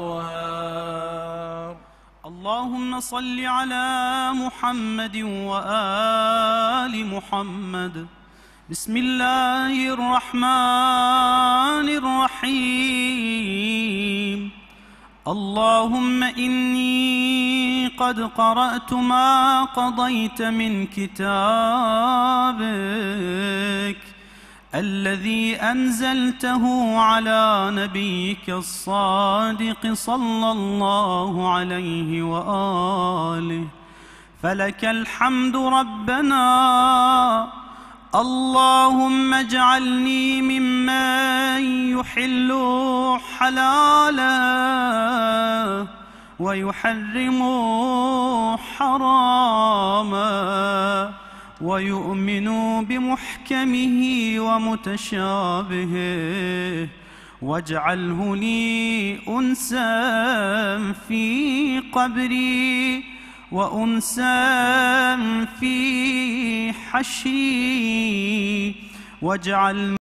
وطهار. اللهم صل على محمد وآل محمد. بسم الله الرحمن الرحيم. اللهم إني قد قرأت ما قضيت من كتابك الذي أنزلته على نبيك الصادق صلى الله عليه وآله، فلك الحمد ربنا. اللهم اجعلني ممن يحل حلاله ويحرم حرامه ويؤمن بمحكمه ومتشابهه، واجعله لي أنسا في قبري وأنسا في حشري، واجعل